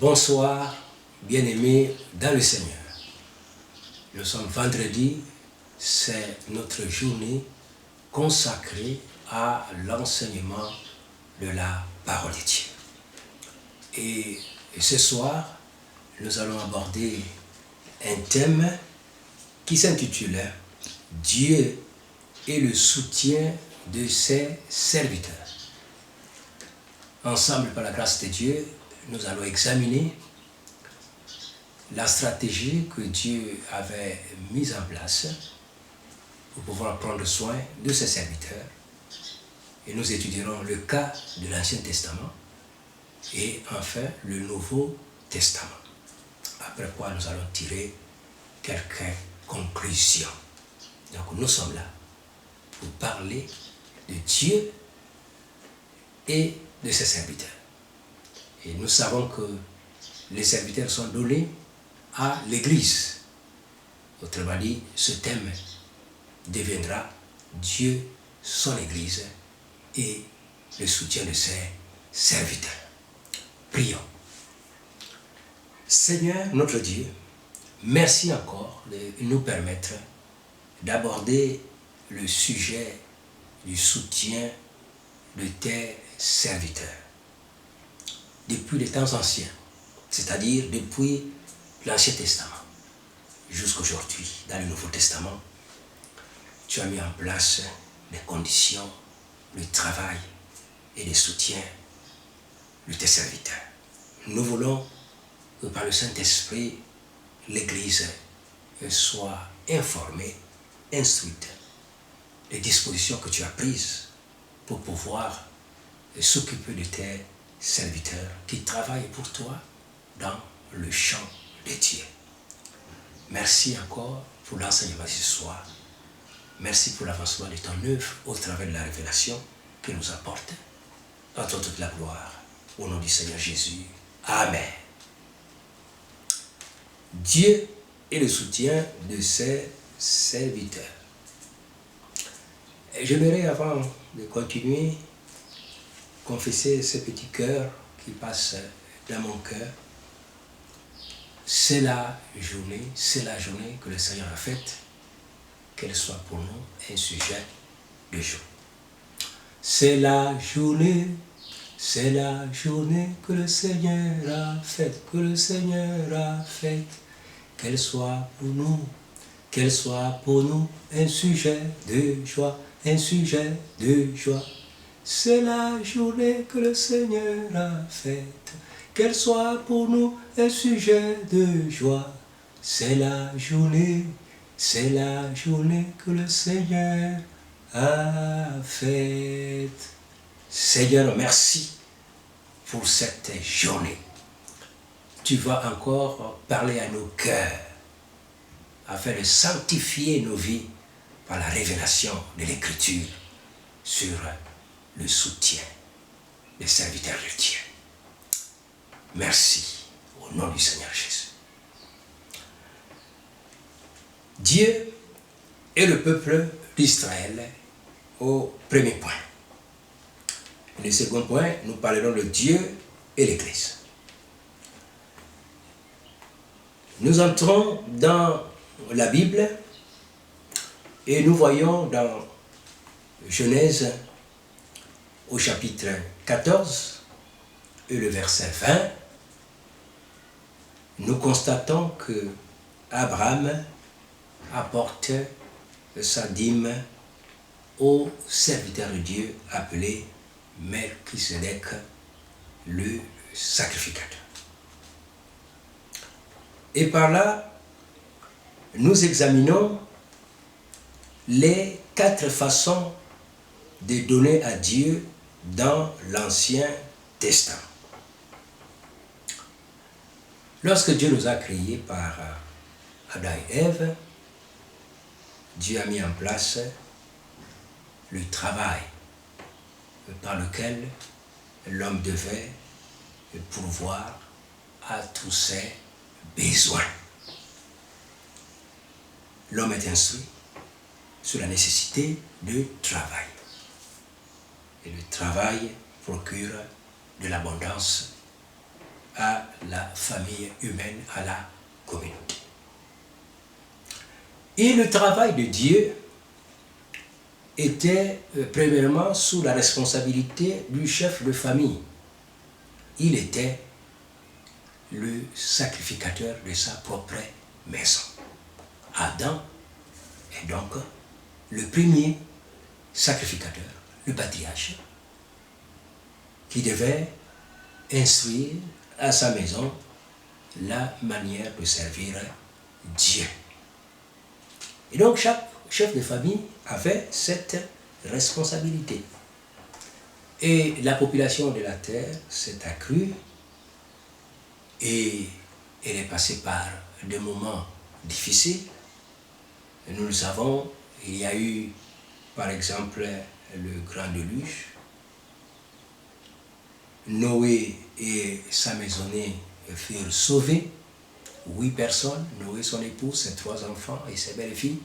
Bonsoir, bien-aimés dans le Seigneur. Nous sommes vendredi, c'est notre journée consacrée à l'enseignement de la parole de Dieu. Et ce soir, nous allons aborder un thème qui s'intitule « Dieu est le soutien de ses serviteurs ». Ensemble, par la grâce de Dieu, nous allons examiner la stratégie que Dieu avait mise en place pour pouvoir prendre soin de ses serviteurs. Et nous étudierons le cas de l'Ancien Testament et enfin le Nouveau Testament. Après quoi nous allons tirer quelques conclusions. Donc nous sommes là pour parler de Dieu et de ses serviteurs. Et nous savons que les serviteurs sont donnés à l'Église. Autrement dit, ce thème deviendra Dieu, son Église et le soutien de ses serviteurs. Prions. Seigneur notre Dieu, merci encore de nous permettre d'aborder le sujet du soutien de tes serviteurs. Depuis les temps anciens, c'est-à-dire depuis l'Ancien Testament, jusqu'aujourd'hui, dans le Nouveau Testament, tu as mis en place les conditions, le travail et le soutien de tes serviteurs. Nous voulons que par le Saint-Esprit, l'Église soit informée, instruite des dispositions que tu as prises pour pouvoir s'occuper de tes serviteurs qui travaillent pour toi dans le champ de Dieu. Merci encore pour l'enseignement de ce soir. Merci pour l'avancement de ton œuvre au travers de la révélation que nous apporte. À toi toute la gloire. Au nom du Seigneur Jésus. Amen. Dieu est le soutien de ses serviteurs. J'aimerais, avant de continuer, confesser ce petit cœur qui passe dans mon cœur. C'est la journée que le Seigneur a faite, qu'elle soit pour nous un sujet de joie. C'est la journée que le Seigneur a faite, qu'elle soit pour nous un sujet de joie, C'est la journée que le Seigneur a faite, qu'elle soit pour nous un sujet de joie. C'est la journée que le Seigneur a faite. Seigneur, merci pour cette journée. Tu vas encore parler à nos cœurs afin de sanctifier nos vies par la révélation de l'Écriture sur le soutien des serviteurs de Dieu. Merci au nom du Seigneur Jésus. Dieu et le peuple d'Israël au premier point. Le second point, nous parlerons de Dieu et l'Église. Nous entrons dans la Bible et nous voyons dans Genèse au chapitre 14 et le verset 20, nous constatons que Abraham apporte sa dîme au serviteur de Dieu appelé Melchisedec, le sacrificateur. Et par là, nous examinons les 4 façons de donner à Dieu dans l'Ancien Testament. Lorsque Dieu nous a créés par Adam et Ève, Dieu a mis en place le travail par lequel l'homme devait pourvoir à tous ses besoins. L'homme est instruit sur la nécessité de travail. Et le travail procure de l'abondance à la famille humaine, à la communauté. Et le travail de Dieu était premièrement sous la responsabilité du chef de famille. Il était le sacrificateur de sa propre maison. Adam est donc le premier sacrificateur, le patriarche, qui devait instruire à sa maison la manière de servir Dieu. Et donc chaque chef de famille avait cette responsabilité. Et la population de la terre s'est accrue et elle est passée par des moments difficiles. Nous le savons, il y a eu par exemple le grand déluge. Noé et sa maisonnée furent sauvés. 8 personnes, Noé, son épouse, ses 3 enfants et ses belles-filles,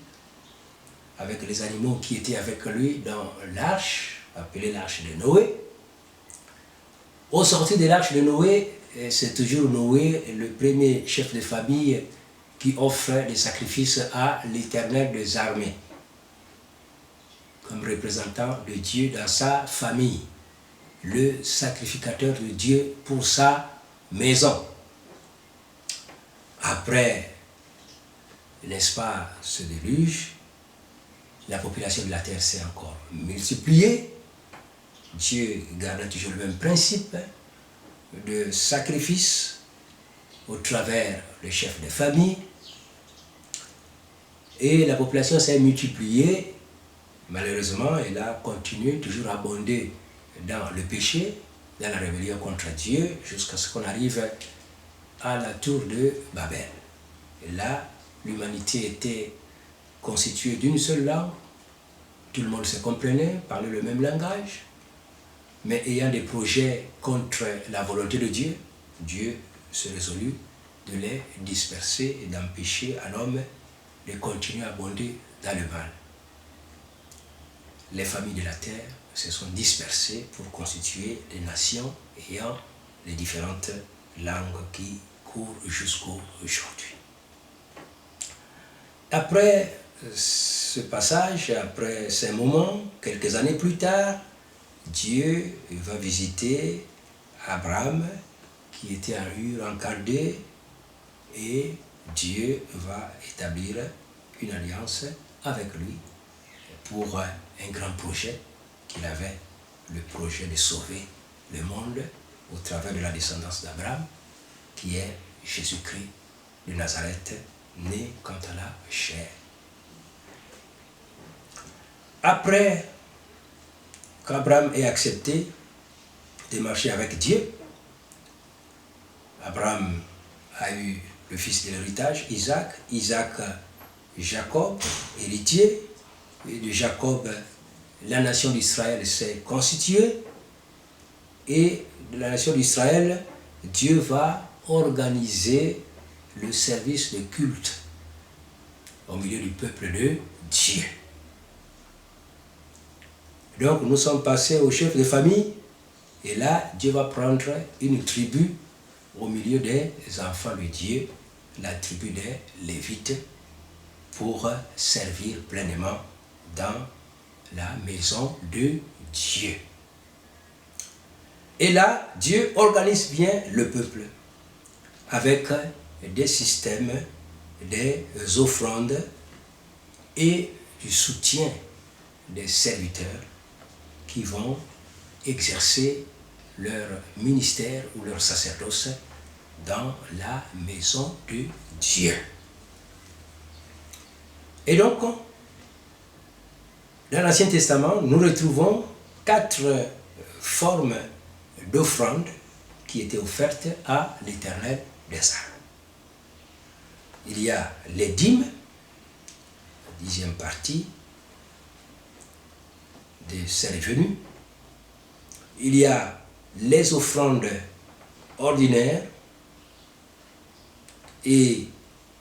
avec les animaux qui étaient avec lui dans l'arche, appelée l'arche de Noé. Au sortir de l'arche de Noé, c'est toujours Noé, le premier chef de famille, qui offre des sacrifices à l'Éternel des armées, comme représentant de Dieu dans sa famille, le sacrificateur de Dieu pour sa maison. Après, n'est-ce pas, ce déluge, la population de la terre s'est encore multipliée. Dieu garde toujours le même principe de sacrifice au travers des chefs de famille. Et la population s'est multipliée. Malheureusement, elle a continué toujours à abonder dans le péché, dans la rébellion contre Dieu, jusqu'à ce qu'on arrive à la tour de Babel. Et là, l'humanité était constituée d'une seule langue, tout le monde se comprenait, parlait le même langage, mais ayant des projets contre la volonté de Dieu, Dieu se résolut de les disperser et d'empêcher à l'homme de continuer à abonder dans le mal. Les familles de la terre se sont dispersées pour constituer des nations ayant les différentes langues qui courent jusqu'au aujourd'hui. Après ce passage, après ces moments, quelques années plus tard, Dieu va visiter Abraham qui était en Ur en Chaldée et Dieu va établir une alliance avec lui pour un grand projet qu'il avait, le projet de sauver le monde au travers de la descendance d'Abraham, qui est Jésus-Christ de Nazareth, né quant à la chair. Après qu'Abraham ait accepté de marcher avec Dieu, Abraham a eu le fils de l'héritage, Isaac, Jacob, héritier, et de Jacob, la nation d'Israël s'est constituée, et de la nation d'Israël, Dieu va organiser le service de culte au milieu du peuple de Dieu. Donc nous sommes passés au chef de famille, et là Dieu va prendre une tribu au milieu des enfants de Dieu, la tribu des Lévites, pour servir pleinement dans la maison de Dieu. Et là, Dieu organise bien le peuple avec des systèmes, des offrandes et du soutien des serviteurs qui vont exercer leur ministère ou leur sacerdoce dans la maison de Dieu. Et donc, dans l'Ancien Testament, nous retrouvons 4 formes d'offrandes qui étaient offertes à l'Éternel des armées. Il y a les dîmes, la 10e partie de ses revenus. Il y a les offrandes ordinaires et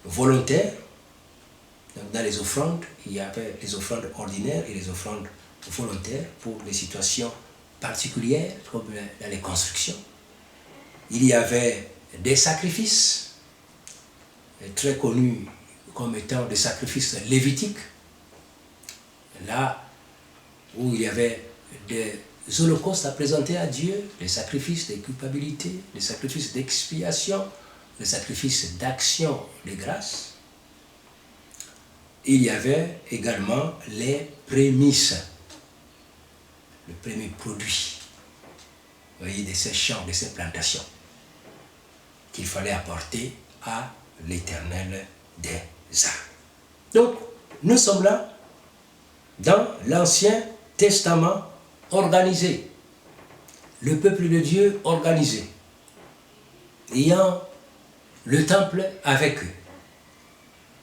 volontaires. Donc dans les offrandes, il y avait les offrandes ordinaires et les offrandes volontaires pour les situations particulières, comme dans les constructions. Il y avait des sacrifices, très connus comme étant des sacrifices lévitiques, là où il y avait des holocaustes à présenter à Dieu, des sacrifices de culpabilité, des sacrifices d'expiation, des sacrifices d'action de grâce. Il y avait également les prémices, le premier produit, vous voyez, de ces champs, de ces plantations, qu'il fallait apporter à l'Éternel des armées. Donc, nous sommes là dans l'Ancien Testament organisé, le peuple de Dieu organisé, ayant le temple avec eux,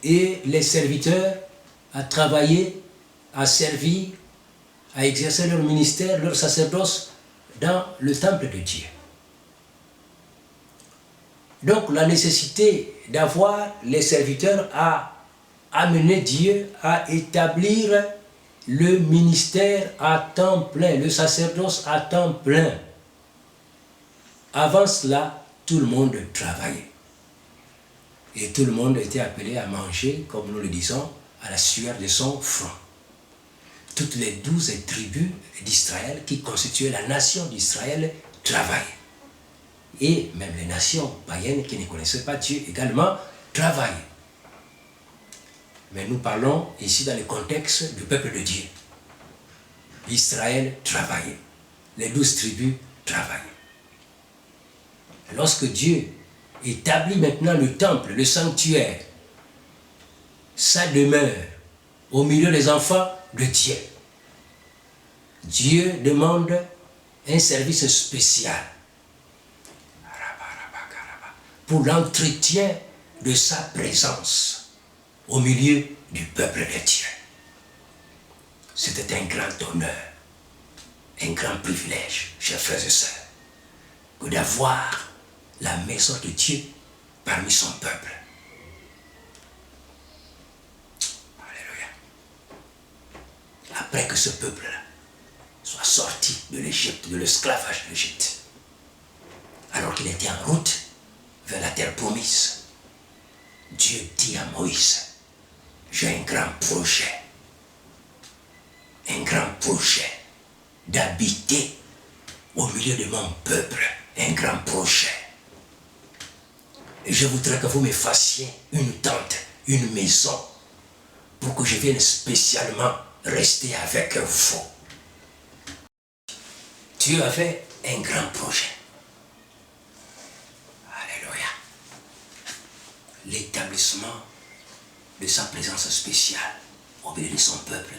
et les serviteurs à travailler, à servir, à exercer leur ministère, leur sacerdoce dans le temple de Dieu. Donc la nécessité d'avoir les serviteurs a amené Dieu à établir le ministère à temps plein, le sacerdoce à temps plein. Avant cela, tout le monde travaillait. Et tout le monde était appelé à manger, comme nous le disons, à la sueur de son front. Toutes les 12 tribus d'Israël qui constituaient la nation d'Israël travaillaient. Et même les nations païennes qui ne connaissaient pas Dieu également travaillaient. Mais nous parlons ici dans le contexte du peuple de Dieu. Israël travaillait. Les 12 tribus travaillaient. Lorsque Dieu établit maintenant le temple, le sanctuaire, sa demeure au milieu des enfants de Dieu, Dieu demande un service spécial pour l'entretien de sa présence au milieu du peuple de Dieu. C'était un grand honneur, un grand privilège, chers frères et sœurs, que d'avoir la maison de Dieu parmi son peuple. Alléluia. Après que ce peuple-là soit sorti de l'Égypte, de l'esclavage de l'Égypte, alors qu'il était en route vers la terre promise, Dieu dit à Moïse, j'ai un grand projet d'habiter au milieu de mon peuple, un grand projet. Et je voudrais que vous me fassiez une tente, une maison, pour que je vienne spécialement rester avec vous. Dieu avait un grand projet. Alléluia. L'établissement de sa présence spéciale au milieu de son peuple,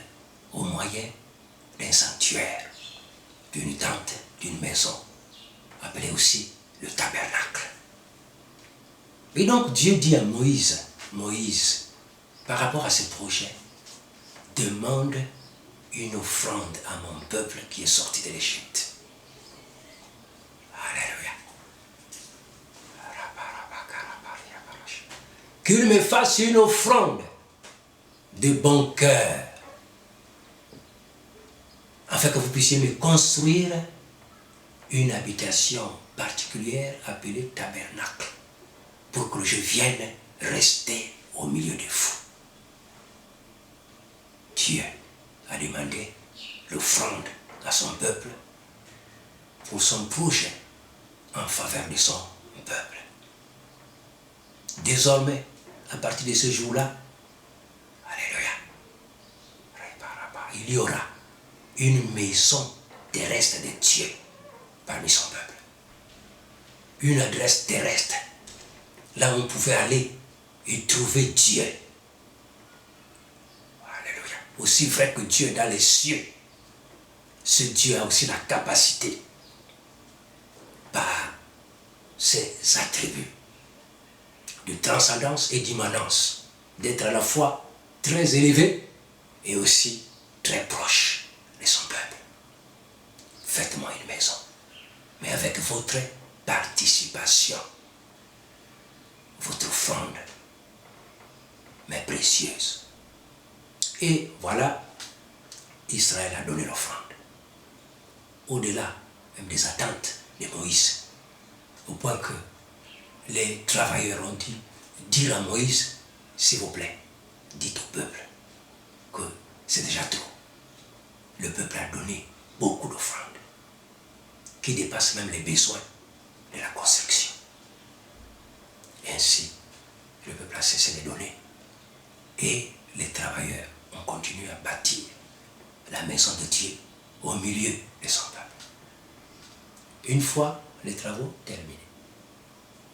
au moyen d'un sanctuaire, d'une tente, d'une maison, appelée aussi le tabernacle. Et donc Dieu dit à Moïse, par rapport à ce projet, demande une offrande à mon peuple qui est sorti de l'Égypte. Alléluia. Qu'il me fasse une offrande de bon cœur, afin que vous puissiez me construire une habitation particulière appelée tabernacle, pour que je vienne rester au milieu de vous. Dieu a demandé l'offrande à son peuple pour son projet en faveur de son peuple. Désormais, à partir de ce jour-là, alléluia, il y aura une maison terrestre de Dieu parmi son peuple. Une adresse terrestre, là où on pouvait aller et trouver Dieu. Alléluia. Aussi vrai que Dieu est dans les cieux, ce Dieu a aussi la capacité, par ses attributs de transcendance et d'immanence, d'être à la fois très élevé et aussi très proche de son peuple. Faites-moi une maison, mais avec votre participation, votre offrande, mais précieuse. Et voilà, Israël a donné l'offrande, au-delà même des attentes de Moïse, au point que les travailleurs ont dit, dire à Moïse, s'il vous plaît, dites au peuple que c'est déjà trop. Le peuple a donné beaucoup d'offrandes qui dépassent même les besoins de la construction. Et ainsi, le peuple a cessé de donner. Et les travailleurs ont continué à bâtir la maison de Dieu au milieu de son peuple. Une fois les travaux terminés,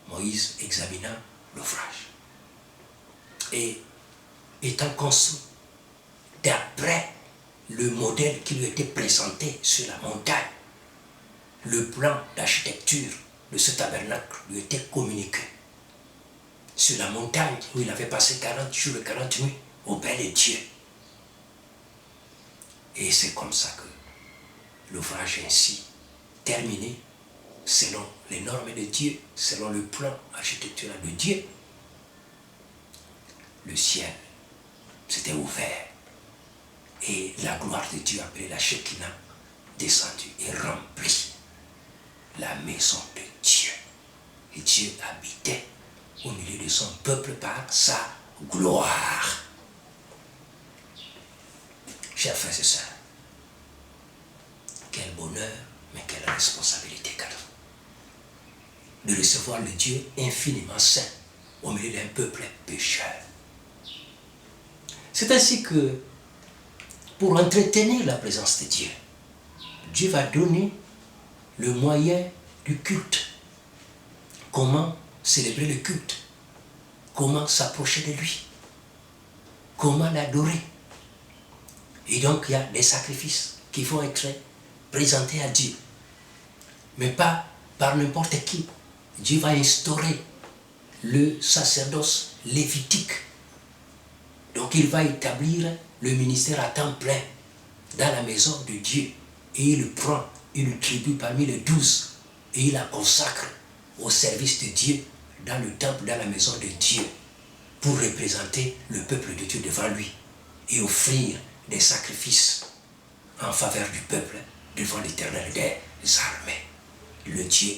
Moïse examina l'ouvrage. Et étant construit d'après le modèle qui lui était présenté sur la montagne, le plan d'architecture de ce tabernacle lui était communiqué sur la montagne où il avait passé 40 jours et 40 nuits auprès de Dieu. Et c'est comme ça que l'ouvrage est ainsi terminé selon les normes de Dieu, selon le plan architectural de Dieu. Le ciel s'était ouvert et la gloire de Dieu, appelée la Shekinah, descendue et remplit la maison de Dieu. Et Dieu habitait au milieu de son peuple par sa gloire. Chers frères et sœurs, quel bonheur, mais quelle responsabilité cadeau de recevoir le Dieu infiniment saint au milieu d'un peuple pécheur. C'est ainsi que, pour entretenir la présence de Dieu, Dieu va donner le moyen du culte. Comment célébrer le culte? Comment s'approcher de lui? Comment l'adorer? Et donc, il y a des sacrifices qui vont être présentés à Dieu. Mais pas par n'importe qui. Dieu va instaurer le sacerdoce lévitique. Donc, il va établir le ministère à temps plein dans la maison de Dieu. Et il prend une tribu parmi les 12 et il la consacre au service de Dieu dans le temple, dans la maison de Dieu, pour représenter le peuple de Dieu devant lui et offrir des sacrifices en faveur du peuple devant l'Éternel des armées. Le Dieu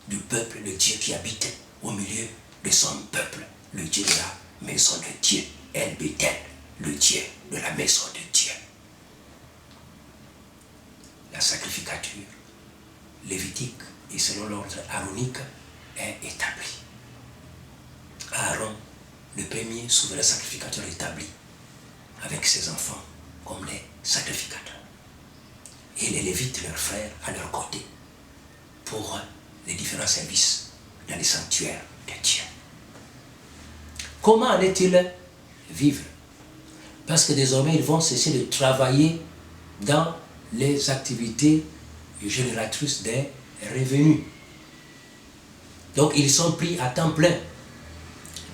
du peuple, le Dieu qui habite au milieu de son peuple, le Dieu de la maison de Dieu, El Béthel, le Dieu de la maison de Dieu. La sacrificature lévitique et selon l'ordre aronique est établie. Aaron, le premier souverain sacrificateur établi, avec ses enfants comme les sacrificateurs. Et les Lévites, leurs frères, à leur côté, pour les différents services dans les sanctuaires de Dieu. Comment allaient-ils vivre? Parce que désormais, ils vont cesser de travailler dans les activités génératrices des revenus. Donc, ils sont pris à temps plein.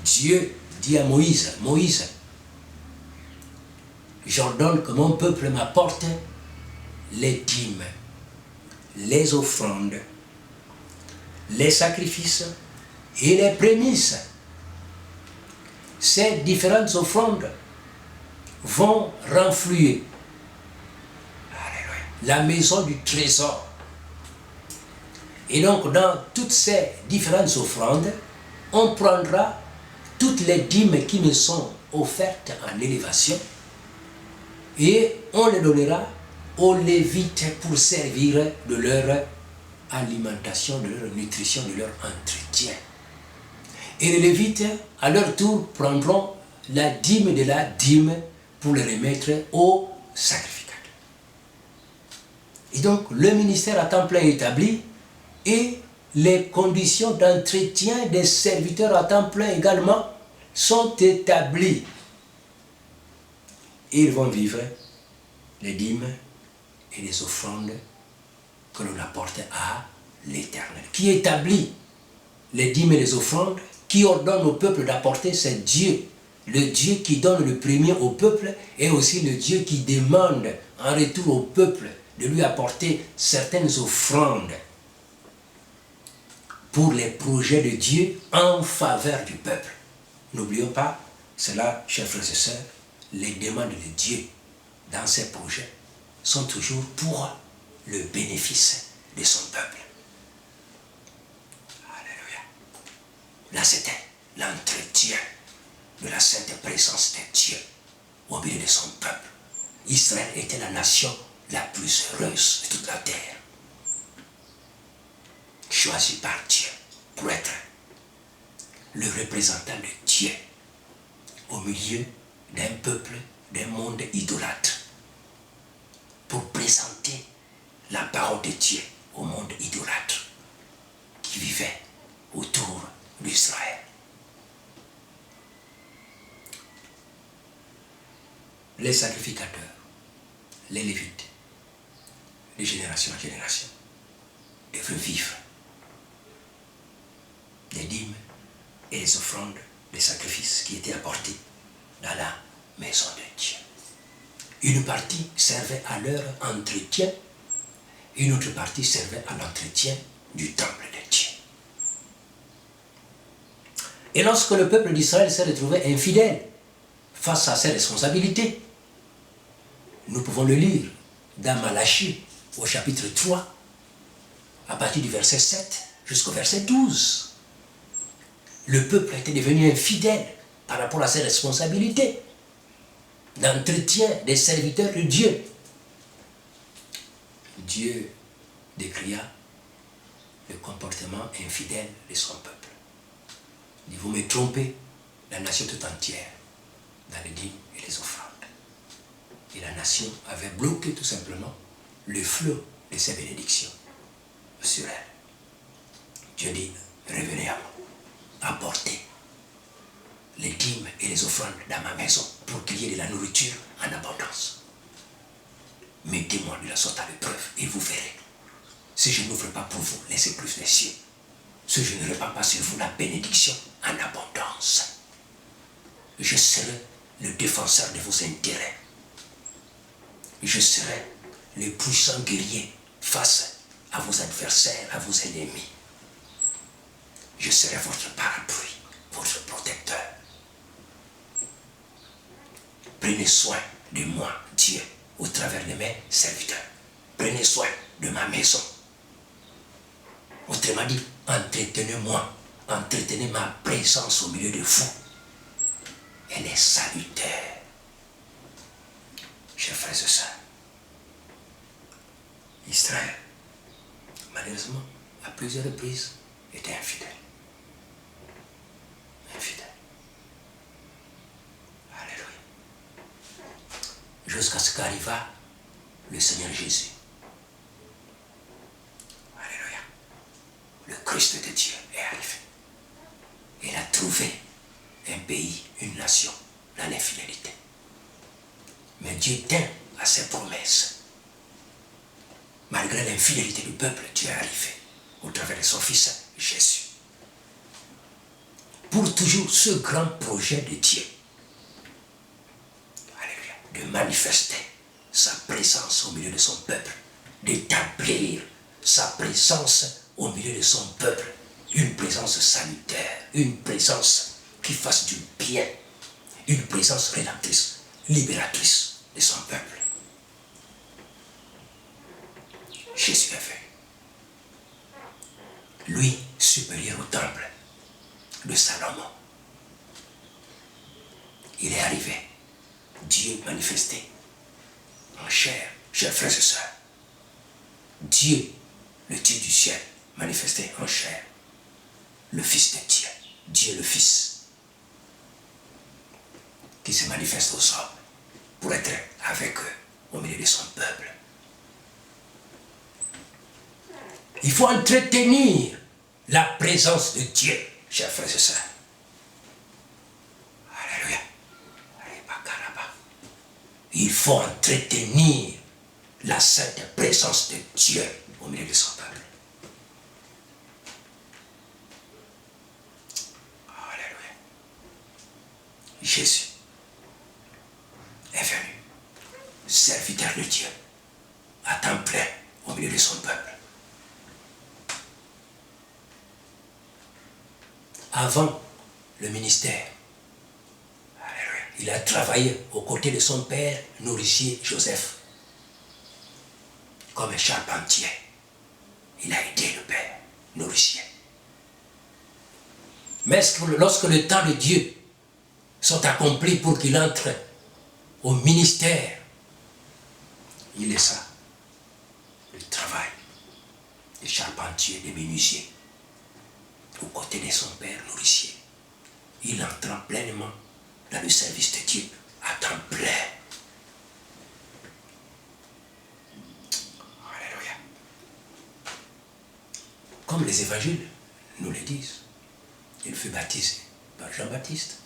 Dieu dit à Moïse, Moïse, j'ordonne que mon peuple m'apporte les dîmes, les offrandes, les sacrifices et les prémices. Ces différentes offrandes vont renflouer la maison du trésor. Et donc, dans toutes ces différentes offrandes, on prendra toutes les dîmes qui me sont offertes en élévation et on les donnera aux Lévites pour servir de leur alimentation, de leur nutrition, de leur entretien. Et les Lévites, à leur tour, prendront la dîme de la dîme pour les remettre aux sacrificateurs. Et donc, le ministère à temps plein est établi et les conditions d'entretien des serviteurs à temps plein également sont établies. Et ils vont vivre les dîmes et les offrandes que l'on apporte à l'Éternel. Qui établit les dîmes et les offrandes, qui ordonne au peuple d'apporter, c'est Dieu. Le Dieu qui donne le premier au peuple et aussi le Dieu qui demande en retour au peuple de lui apporter certaines offrandes pour les projets de Dieu en faveur du peuple. N'oublions pas, cela, chers frères et sœurs, les demandes de Dieu dans ses projets sont toujours pour le bénéfice de son peuple. Alléluia. Là, c'était l'entretien de la sainte présence de Dieu au milieu de son peuple. Israël était la nation la plus heureuse de toute la terre, choisie par Dieu pour être le représentant de Dieu au milieu d'un peuple, d'un monde idolâtre, pour présenter la parole de Dieu au monde idolâtre qui vivait autour d'Israël. Les sacrificateurs, les Lévites, de génération en génération, devaient vivre des dîmes et les offrandes, les sacrifices qui étaient apportés dans la maison de Dieu. Une partie servait à leur entretien, une autre partie servait à l'entretien du temple de Dieu. Et lorsque le peuple d'Israël s'est retrouvé infidèle face à ses responsabilités, nous pouvons le lire dans Malachie au chapitre 3, à partir du verset 7 jusqu'au verset 12. Le peuple était devenu infidèle par rapport à ses responsabilités d'entretien des serviteurs de Dieu. Dieu décria le comportement infidèle de son peuple. Il dit, vous me trompez, la nation tout entière, dans les dîmes et les offrandes. Et la nation avait bloqué tout simplement le flot de ses bénédictions sur elle. Dieu dit, revenez à moi, apportez les dîmes et les offrandes dans ma maison pour qu'il y ait de la nourriture en abondance. Mettez-moi de la sorte à l'épreuve et vous verrez. Si je n'ouvre pas pour vous les écluses des cieux, si je ne répands pas sur vous la bénédiction en abondance, je serai le défenseur de vos intérêts. Je serai le puissant guerrier face à vos adversaires, à vos ennemis. Je serai votre parapluie, votre protecteur. Prenez soin de moi, Dieu, au travers de mes serviteurs. Prenez soin de ma maison. Autrement dit, entretenez-moi, entretenez ma présence au milieu de vous. Elle est salutaire. Chers frères et sœurs, Israël, malheureusement, à plusieurs reprises, était infidèle. Infidèle. Alléluia. Jusqu'à ce qu'arriva le Seigneur Jésus. Alléluia. Le Christ de Dieu est arrivé. Il a trouvé un pays, une nation dans l'infidélité. Mais Dieu tient à ses promesses. Malgré l'infidélité du peuple, Dieu est arrivé au travers de son Fils Jésus. Pour toujours ce grand projet de Dieu. Alléluia. De manifester sa présence au milieu de son peuple. D'établir sa présence au milieu de son peuple. Une présence salutaire. Une présence qui fasse du bien. Une présence rédemptrice, libératrice de son peuple. Jésus est venu. Lui, supérieur au temple de Salomon. Il est arrivé. Dieu manifesté en chair, chers frères et sœurs. Dieu, le Dieu du ciel, manifesté en chair. Le Fils de Dieu, Dieu le Fils, qui se manifeste aux hommes pour être avec eux au milieu de son peuple. Il faut entretenir la présence de Dieu, chers frères et sœurs. Alléluia. Il faut entretenir la sainte présence de Dieu au milieu de son peuple. Alléluia. Jésus est venu, serviteur de Dieu, à temps plein au milieu de son peuple. Avant le ministère, alléluia, il a travaillé aux côtés de son père nourricier Joseph comme un charpentier. Il a aidé le père nourricier. Mais lorsque le temps de Dieu sont accomplis pour qu'il entre au ministère, il laissa le travail de charpentier, de menuisier, aux côtés de son père nourricier. Il entra pleinement dans le service de Dieu, à temps plein. Alléluia. Comme les évangiles nous le disent, il fut baptisé par Jean-Baptiste,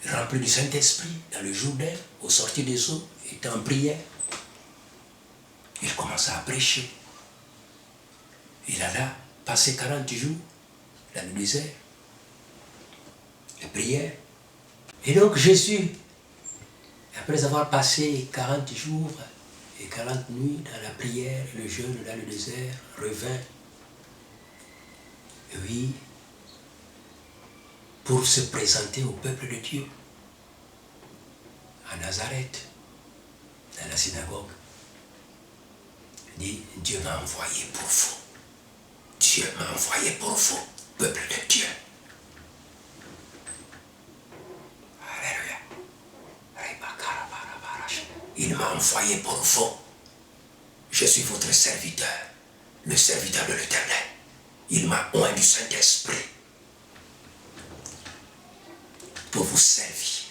rempli du Saint-Esprit dans le Jourdain, au sortir des eaux, étant en prière. Il commença à prêcher. Il alla passer 40 jours dans le désert, de prière. Et donc Jésus, après avoir passé 40 jours et 40 nuits dans la prière, le jeûne dans le désert, revint, oui, pour se présenter au peuple de Dieu, à Nazareth, dans la synagogue. Il dit, Dieu m'a envoyé pour vous. Dieu m'a envoyé pour vous, peuple de Dieu. Alléluia. Il m'a envoyé pour vous. Je suis votre serviteur, le serviteur de l'Éternel. Il m'a oint du Saint-Esprit pour vous servir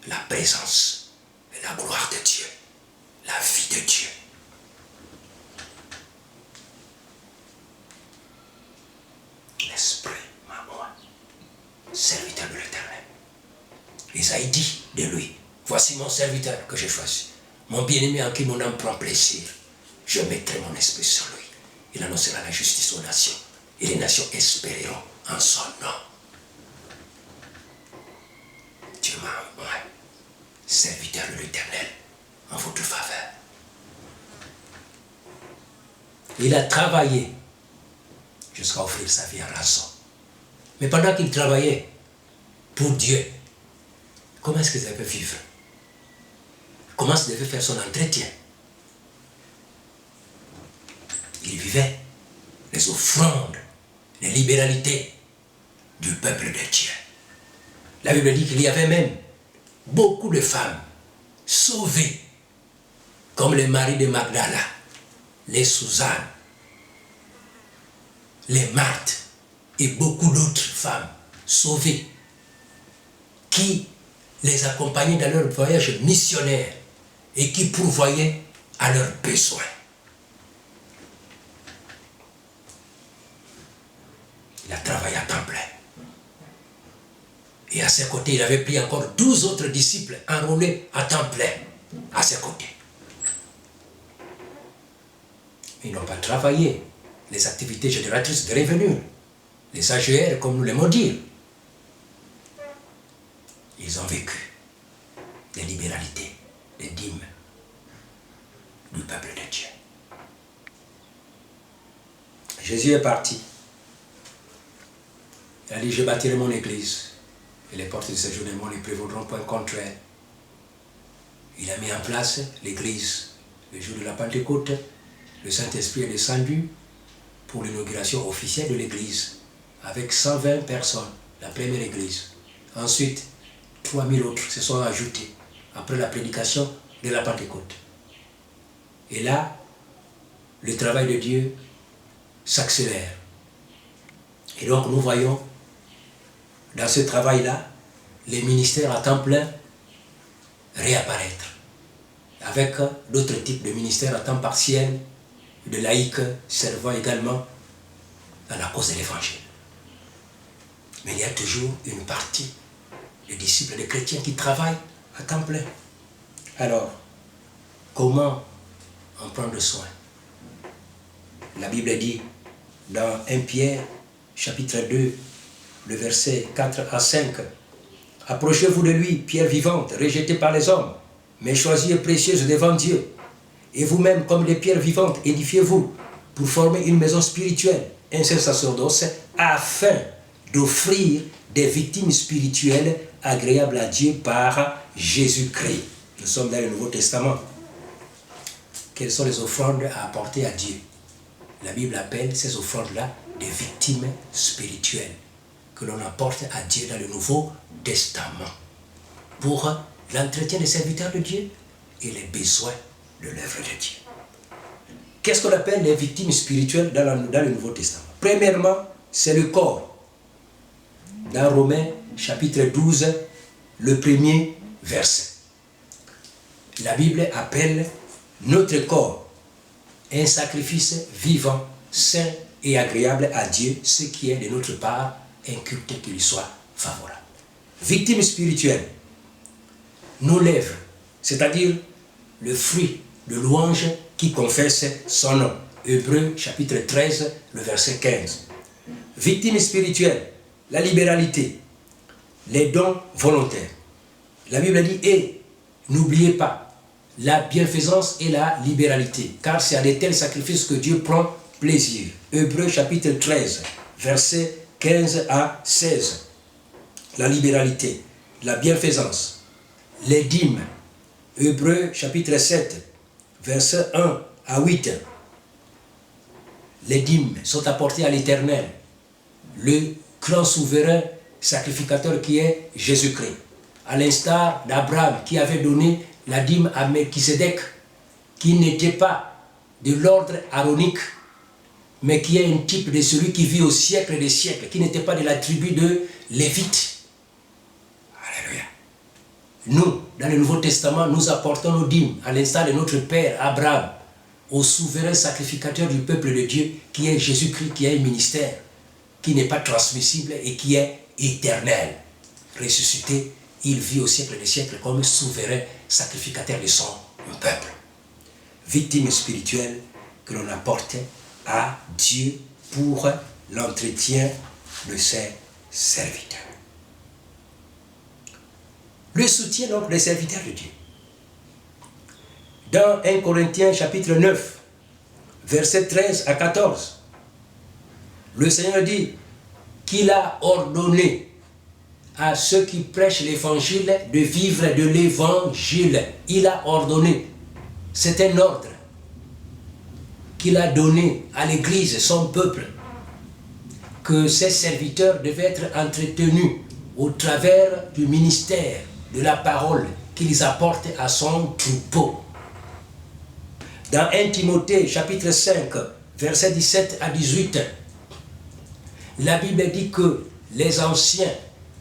la présence et la gloire de Dieu, la vie de Dieu. L'Esprit m'a oint, serviteur de l'Éternel. Isaïe dit de lui, voici mon serviteur que j'ai choisi, mon bien-aimé en qui mon âme prend plaisir. Je mettrai mon esprit sur lui. Il annoncera la justice aux nations, et les nations espéreront en son nom. Dieu m'a envoyé, serviteur de l'Éternel, en votre faveur. Il a travaillé jusqu'à offrir sa vie en rançon. Mais pendant qu'il travaillait pour Dieu, comment est-ce qu'il devait vivre? Comment il devait faire son entretien? Il vivait les offrandes, les libéralités du peuple de Dieu. La Bible dit qu'il y avait même beaucoup de femmes sauvées, comme les maris de Magdala, les Suzanne, les Marthe et beaucoup d'autres femmes sauvées qui les accompagnaient dans leur voyage missionnaire et qui pourvoyaient à leurs besoins. Il a travaillé à temps plein. Et à ses côtés, il avait pris encore 12 autres disciples enrôlés à temps plein à ses côtés. Ils n'ont pas travaillé les activités génératrices de revenus, les AGR comme nous l'aimons dire. Ils ont vécu les libéralités, les dîmes du peuple de Dieu. Jésus est parti. Il a dit, je bâtirai mon église et les portes de ce journellement ne prévaudront point contre elle. Il a mis en place l'église. Le jour de la Pentecôte, le Saint-Esprit est descendu pour l'inauguration officielle de l'église avec 120 personnes, la première église. Ensuite, 3000 autres se sont ajoutés après la prédication de la Pentecôte. Et là, le travail de Dieu s'accélère. Et donc nous voyons dans ce travail-là les ministères à temps plein réapparaître, avec d'autres types de ministères à temps partiel, de laïcs servant également dans la cause de l'évangile. Mais il y a toujours une partie des disciples, des chrétiens qui travaillent à temps plein. Alors, comment en prendre soin? La Bible dit dans 1 Pierre, chapitre 2, le verset 4 à 5, « Approchez-vous de lui, pierre vivante, rejetée par les hommes, mais choisie et précieuse devant Dieu. Et vous-même, comme des pierres vivantes, édifiez-vous pour former une maison spirituelle, un saint sacerdoce, afin d'offrir des victimes spirituelles agréables à Dieu par Jésus-Christ. » Nous sommes dans le Nouveau Testament. Quelles sont les offrandes à apporter à Dieu? La Bible appelle ces offrandes-là des victimes spirituelles que l'on apporte à Dieu dans le Nouveau Testament pour l'entretien des serviteurs de Dieu et les besoins de l'œuvre de Dieu. Qu'est-ce qu'on appelle les victimes spirituelles dans le Nouveau Testament? Premièrement, c'est le corps. Dans Romains chapitre 12, le premier verset. La Bible appelle notre corps un sacrifice vivant, saint et agréable à Dieu, ce qui est de notre part un culte qui lui soit favorable. Victime spirituelle, nos lèvres, c'est-à-dire le fruit de louange qui confesse son nom. Hébreux chapitre 13, le verset 15. Victime spirituelle, la libéralité, les dons volontaires. La Bible dit, et n'oubliez pas la bienfaisance et la libéralité, car c'est à de tels sacrifices que Dieu prend plaisir. Hébreux chapitre 13, versets 15 à 16. La libéralité, la bienfaisance, les dîmes. Hébreux chapitre 7, versets 1 à 8. Les dîmes sont apportées à l'Éternel, le grand souverain sacrificateur qui est Jésus-Christ. À l'instar d'Abraham qui avait donné la dîme à Melchisédek, qui n'était pas de l'ordre aronique, mais qui est un type de celui qui vit au siècle des siècles, qui n'était pas de la tribu de Lévite. Alléluia. Nous, dans le Nouveau Testament, nous apportons nos dîmes, à l'instar de notre Père Abraham, au souverain sacrificateur du peuple de Dieu, qui est Jésus-Christ, qui a un ministère, qui n'est pas transmissible et qui est éternel. Ressuscité, il vit au siècle des siècles comme souverain sacrificateur de son peuple. Victime spirituelle que l'on apporte à Dieu pour l'entretien de ses serviteurs. Le soutien donc des serviteurs de Dieu. Dans 1 Corinthiens chapitre 9, versets 13 à 14, le Seigneur dit qu'il a ordonné à ceux qui prêchent l'évangile de vivre de l'évangile. Il a ordonné. C'est un ordre qu'il a donné à l'Église, son peuple, que ses serviteurs devaient être entretenus au travers du ministère de la parole qu'ils apportent à son troupeau. Dans 1 Timothée chapitre 5, versets 17 à 18, la Bible dit que les anciens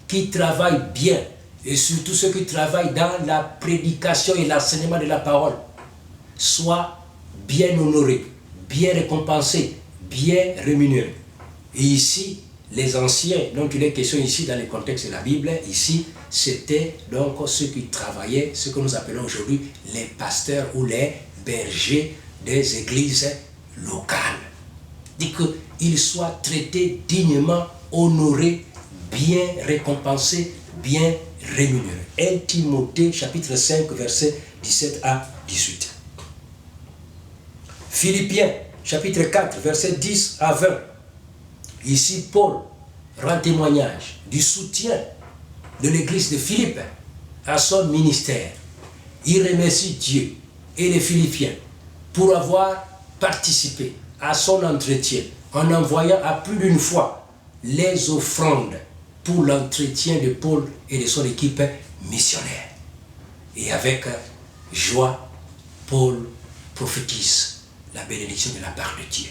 qui travaillent bien, et surtout ceux qui travaillent dans la prédication et l'enseignement de la parole, soient bien honorés, bien récompensés, bien rémunérés. Et ici, les anciens dont il est question ici dans le contexte de la Bible, ici, c'était donc ceux qui travaillaient, ce que nous appelons aujourd'hui les pasteurs ou les bergers des églises locales. Dit qu'ils soient traités dignement, honorés, bien récompensés, bien rémunérés. 1 Timothée chapitre 5, versets 17 à 18. Philippiens chapitre 4, versets 10 à 20. Ici, Paul rend témoignage du soutien de l'église de Philippe à son ministère. Il remercie Dieu et les Philippiens pour avoir participé à son entretien en envoyant à plus d'une fois les offrandes pour l'entretien de Paul et de son équipe missionnaire. Et avec joie, Paul prophétise la bénédiction de la part de Dieu.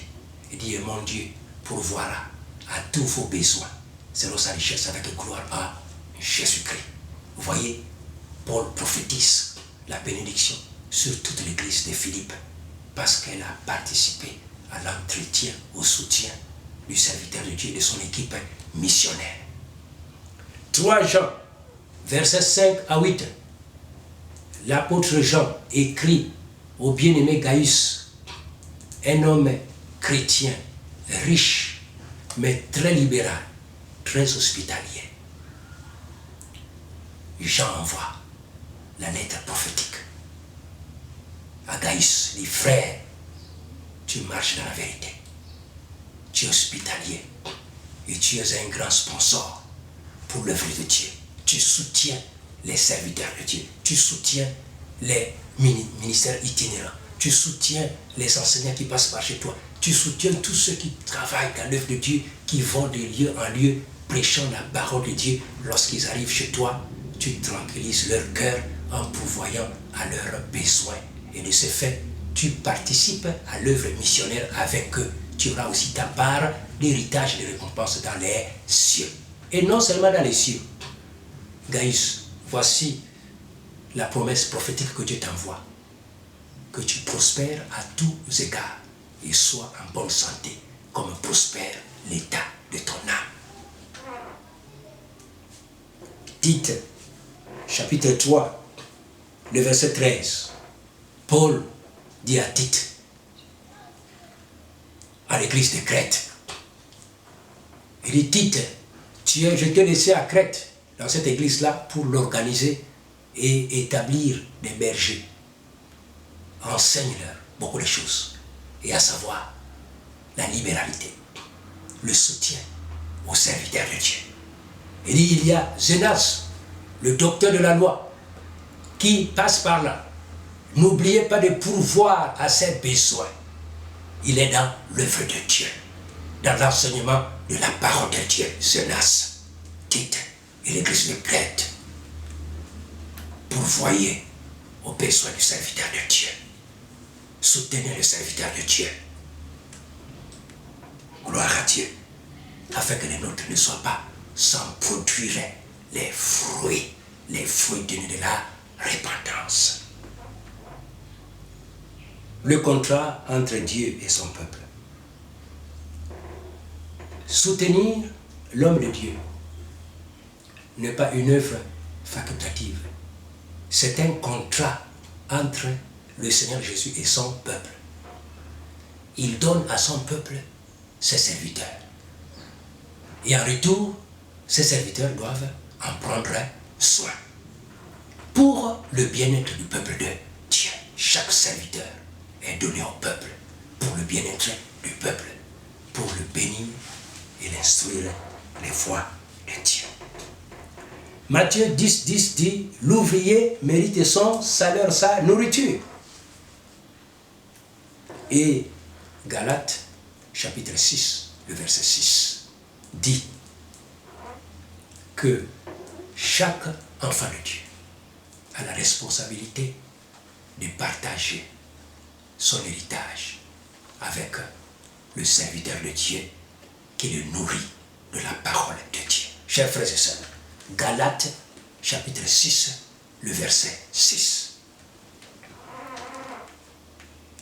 Il dit, mon Dieu pourvoira à tous vos besoins selon sa richesse avec gloire à Jésus-Christ. Vous voyez, Paul prophétise la bénédiction sur toute l'église de Philippe parce qu'elle a participé à l'entretien, au soutien du serviteur de Dieu et de son équipe missionnaire. 3 Jean, versets 5 à 8. L'apôtre Jean écrit au bien-aimé Gaius, un homme chrétien, riche, mais très libéral, très hospitalier. Jean envoie la lettre prophétique à Gaius, dit, frère, tu marches dans la vérité, tu es hospitalier et tu es un grand sponsor pour l'œuvre de Dieu. Tu soutiens les serviteurs de Dieu, tu soutiens les ministères itinérants, Tu soutiens les enseignants qui passent par chez toi. Tu soutiens tous ceux qui travaillent dans l'œuvre de Dieu, qui vont de lieu en lieu, prêchant la parole de Dieu. Lorsqu'ils arrivent chez toi, tu tranquillises leur cœur en pourvoyant à leurs besoins. Et de ce fait, tu participes à l'œuvre missionnaire avec eux. Tu auras aussi ta part d'héritage et de récompense dans les cieux. Et non seulement dans les cieux. Gaïus, voici la promesse prophétique que Dieu t'envoie. Que tu prospères à tous égards et sois en bonne santé, comme prospère l'état de ton âme. Tite, chapitre 3, le verset 13. Paul dit à Tite, à l'église de Crète, il dit, Tite, je t'ai laissé à Crète, dans cette église-là, pour l'organiser et établir des bergers. Enseigne-leur beaucoup de choses, et à savoir la libéralité, le soutien aux serviteurs de Dieu. Il dit, il y a Zénas, le docteur de la loi, qui passe par là. N'oubliez pas de pourvoir à ses besoins. Il est dans l'œuvre de Dieu, dans l'enseignement de la parole de Dieu. Zénas, Tite et l'église de Crète. Pourvoyez aux besoins du serviteur de Dieu. Soutenez le serviteur de Dieu. Gloire à Dieu. Afin que les nôtres ne soient pas sans produire les fruits dignes de la repentance. Le contrat entre Dieu et son peuple. Soutenir l'homme de Dieu n'est pas une œuvre facultative. C'est un contrat entre le Seigneur Jésus et son peuple. Il donne à son peuple ses serviteurs. Et en retour, ces serviteurs doivent en prendre soin. Pour le bien-être du peuple de Dieu, chaque serviteur est donné au peuple pour le bien-être du peuple, pour le bénir et l'instruire les voies de Dieu. Matthieu 10, 10 dit, l'ouvrier mérite son salaire, sa nourriture. Et Galates, chapitre 6, le verset 6, dit que chaque enfant de Dieu a la responsabilité de partager son héritage avec le serviteur de Dieu qui le nourrit de la parole de Dieu. Chers frères et sœurs, Galates, chapitre 6, le verset 6.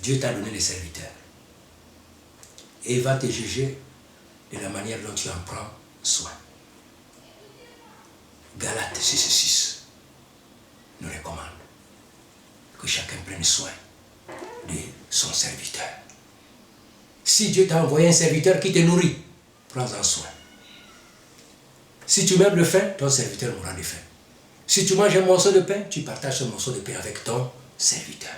Dieu t'a donné les serviteurs et il va te juger de la manière dont tu en prends soin. Galates 6, 6 nous recommande que chacun prenne soin de son serviteur. Si Dieu t'a envoyé un serviteur qui te nourrit, prends-en soin. Si tu meurs de faim, ton serviteur mourra de faim. Si tu manges un morceau de pain, tu partages ce morceau de pain avec ton serviteur.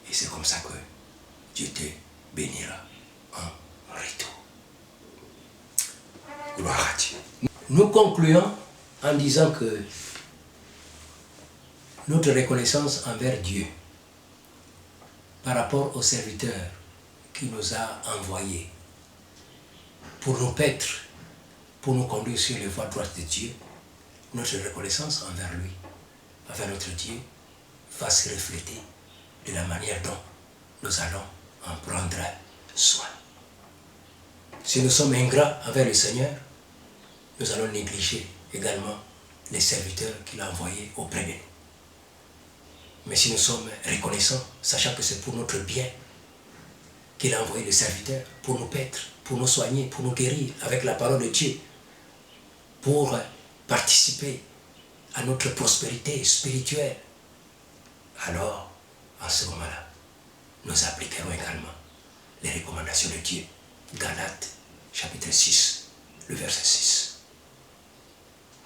Et c'est comme ça que Dieu te bénira en retour. Gloire à Dieu. Nous concluons en disant que notre reconnaissance envers Dieu par rapport au serviteur qui nous a envoyés pour nous paître, pour nous conduire sur les voies droites de Dieu, notre reconnaissance envers lui, envers notre Dieu, va se refléter de la manière dont nous allons en prendre soin. Si nous sommes ingrats envers le Seigneur, nous allons négliger également les serviteurs qu'il a envoyés auprès de nous. Mais si nous sommes reconnaissants, sachant que c'est pour notre bien qu'il a envoyé les serviteurs, pour nous paître, pour nous soigner, pour nous guérir avec la parole de Dieu, pour participer à notre prospérité spirituelle, alors, en ce moment-là, nous appliquerons également les recommandations de Dieu. Galates, chapitre 6, le verset 6.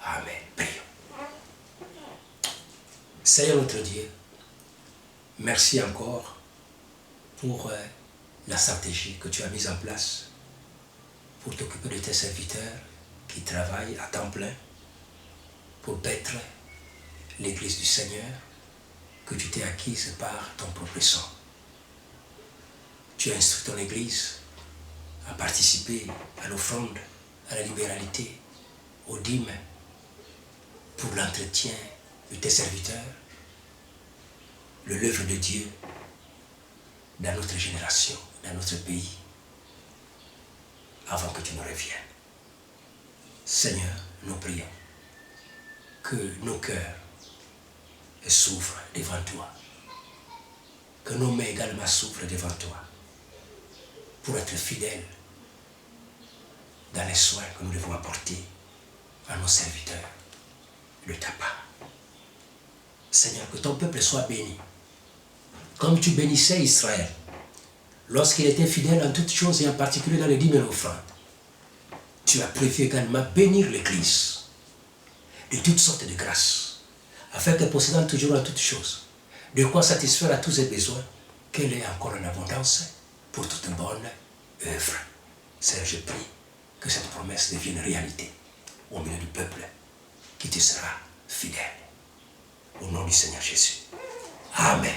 Amen. Prions. Seigneur notre Dieu, merci encore pour la stratégie que tu as mise en place pour t'occuper de tes serviteurs qui travaillent à temps plein pour paître l'Église du Seigneur que tu t'es acquise par ton propre sang. Tu as instruit ton Église à participer à l'offrande, à la libéralité, aux dîmes, pour l'entretien de tes serviteurs, l'œuvre de Dieu dans notre génération, dans notre pays, avant que tu ne reviennes. Seigneur, nous prions que nos cœurs s'ouvrent devant toi, que nos mains également s'ouvrent devant toi, pour être fidèles dans les soins que nous devons apporter à nos serviteurs de ta part. Seigneur, que ton peuple soit béni, comme tu bénissais Israël, lorsqu'il était fidèle en toutes choses et en particulier dans les dîmes et l'offrande. Tu as prévu également bénir l'Église de toutes sortes de grâces, afin que possédant toujours en toutes choses, de quoi satisfaire à tous ses besoins, qu'elle ait encore en abondance pour toute bonne œuvre. Seigneur, je prie que cette promesse devienne réalité au milieu du peuple qui te sera fidèle. Au nom du Seigneur Jésus. Amen.